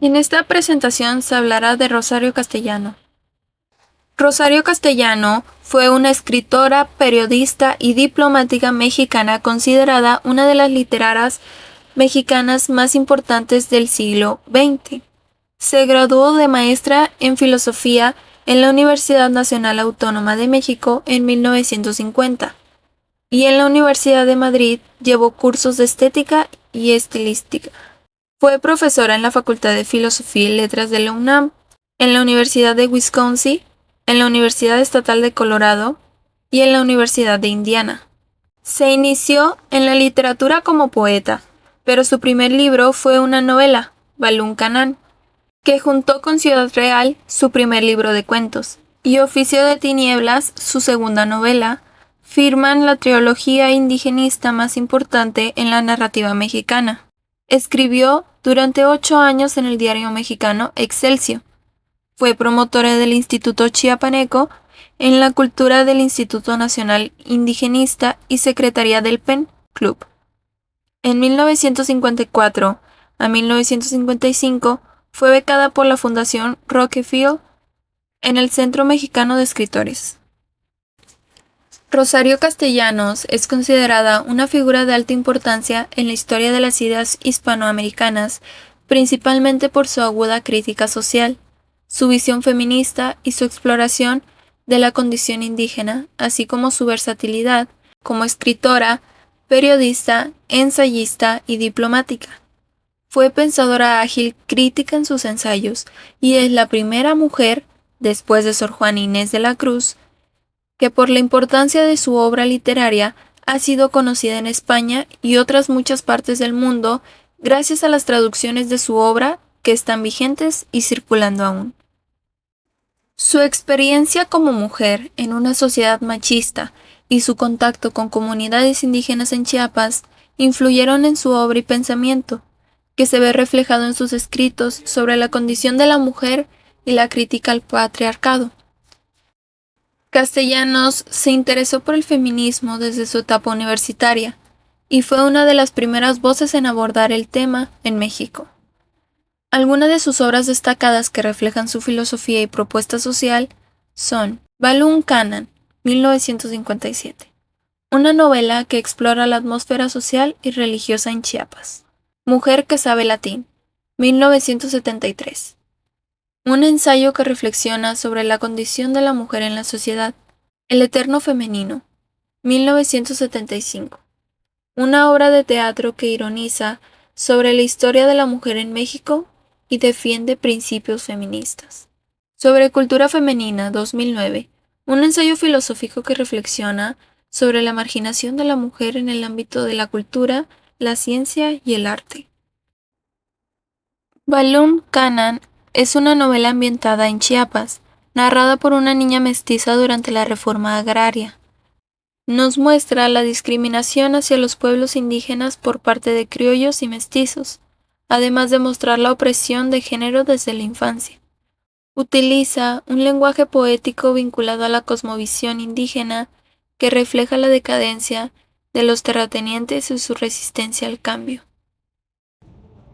En esta presentación se hablará de Rosario Castellano. Rosario Castellano fue una escritora, periodista y diplomática mexicana considerada una de las literatas mexicanas más importantes del siglo XX. Se graduó de maestra en filosofía en la Universidad Nacional Autónoma de México en 1950 y en la Universidad de Madrid llevó cursos de estética y estilística. Fue profesora en la Facultad de Filosofía y Letras de la UNAM, en la Universidad de Wisconsin, en la Universidad Estatal de Colorado y en la Universidad de Indiana. Se inició en la literatura como poeta, pero su primer libro fue una novela, Balún Canán, que juntó con Ciudad Real su primer libro de cuentos, y Oficio de Tinieblas, su segunda novela, firman la trilogía indigenista más importante en la narrativa mexicana. Escribió durante 8 años en el diario mexicano Excelsior. Fue promotora del Instituto Chiapaneco en la cultura del Instituto Nacional Indigenista y secretaria del PEN Club. En 1954 a 1955 fue becada por la Fundación Rockefeller en el Centro Mexicano de Escritores. Rosario Castellanos es considerada una figura de alta importancia en la historia de las ideas hispanoamericanas, principalmente por su aguda crítica social, su visión feminista y su exploración de la condición indígena, así como su versatilidad como escritora, periodista, ensayista y diplomática. Fue pensadora ágil, crítica en sus ensayos, y es la primera mujer, después de Sor Juana Inés de la Cruz, que por la importancia de su obra literaria ha sido conocida en España y otras muchas partes del mundo gracias a las traducciones de su obra que están vigentes y circulando aún. Su experiencia como mujer en una sociedad machista y su contacto con comunidades indígenas en Chiapas influyeron en su obra y pensamiento, que se ve reflejado en sus escritos sobre la condición de la mujer y la crítica al patriarcado. Castellanos se interesó por el feminismo desde su etapa universitaria y fue una de las primeras voces en abordar el tema en México. Algunas de sus obras destacadas que reflejan su filosofía y propuesta social son Balún Canán, 1957, una novela que explora la atmósfera social y religiosa en Chiapas. Mujer que sabe latín, 1973. Un ensayo que reflexiona sobre la condición de la mujer en la sociedad. El eterno femenino, 1975. Una obra de teatro que ironiza sobre la historia de la mujer en México y defiende principios feministas. Sobre cultura femenina, 2009. Un ensayo filosófico que reflexiona sobre la marginación de la mujer en el ámbito de la cultura, la ciencia y el arte. Balún Canán es una novela ambientada en Chiapas, narrada por una niña mestiza durante la reforma agraria. Nos muestra la discriminación hacia los pueblos indígenas por parte de criollos y mestizos, además de mostrar la opresión de género desde la infancia. Utiliza un lenguaje poético vinculado a la cosmovisión indígena que refleja la decadencia de los terratenientes y su resistencia al cambio.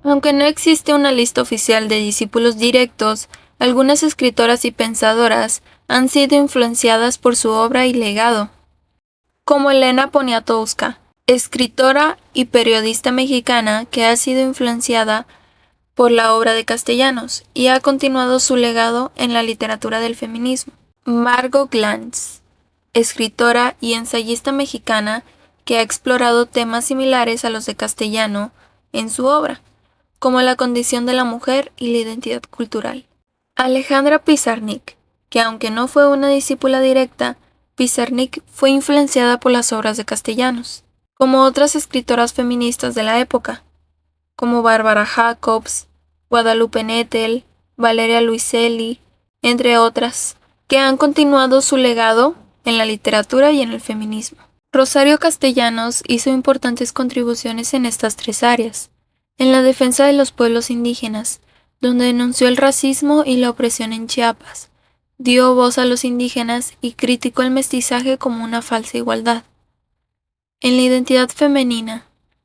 Aunque no existe una lista oficial de discípulos directos, algunas escritoras y pensadoras han sido influenciadas por su obra y legado, como Elena Poniatowska, escritora y periodista mexicana que ha sido influenciada por la obra de Castellanos y ha continuado su legado en la literatura del feminismo. Margot Glantz, escritora y ensayista mexicana que ha explorado temas similares a los de Castellano en su obra, como la condición de la mujer y la identidad cultural. Alejandra Pizarnik, que aunque no fue una discípula directa, Pizarnik fue influenciada por las obras de Castellanos, como otras escritoras feministas de la época, como Bárbara Jacobs, Guadalupe Nettel, Valeria Luiselli, entre otras, que han continuado su legado en la literatura y en el feminismo. Rosario Castellanos hizo importantes contribuciones en estas 3 áreas, en la defensa de los pueblos indígenas, donde denunció el racismo y la opresión en Chiapas, dio voz a los indígenas y criticó el mestizaje como una falsa igualdad. En la identidad femenina,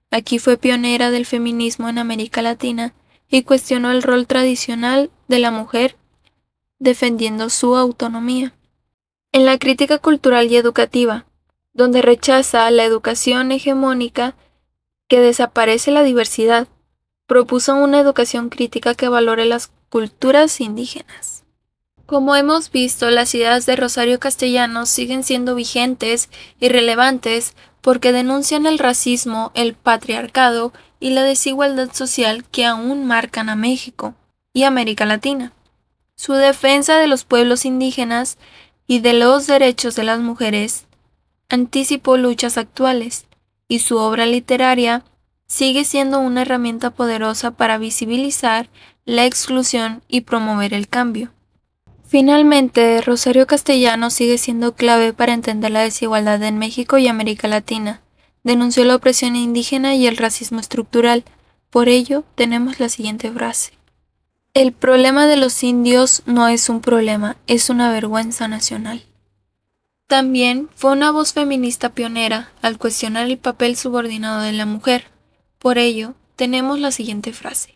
aquí fue pionera del feminismo en América Latina y cuestionó el rol tradicional de la mujer defendiendo su autonomía. En la crítica cultural y educativa, donde rechaza la educación hegemónica que desaparece la diversidad, propuso una educación crítica que valore las culturas indígenas. Como hemos visto, las ideas de Rosario Castellanos siguen siendo vigentes y relevantes porque denuncian el racismo, el patriarcado y la desigualdad social que aún marcan a México y América Latina. Su defensa de los pueblos indígenas y de los derechos de las mujeres anticipó luchas actuales, y su obra literaria sigue siendo una herramienta poderosa para visibilizar la exclusión y promover el cambio. Finalmente, Rosario Castellanos sigue siendo clave para entender la desigualdad en México y América Latina. Denunció la opresión indígena y el racismo estructural. Por ello, tenemos la siguiente frase. El problema de los indios no es un problema, es una vergüenza nacional. También fue una voz feminista pionera al cuestionar el papel subordinado de la mujer. Por ello, tenemos la siguiente frase.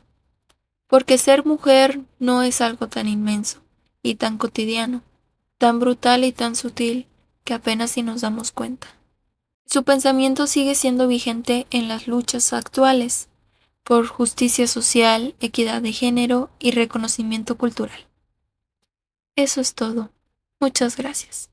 Porque ser mujer no es algo tan inmenso y tan cotidiano, tan brutal y tan sutil que apenas si nos damos cuenta. Su pensamiento sigue siendo vigente en las luchas actuales por justicia social, equidad de género y reconocimiento cultural. Eso es todo. Muchas gracias.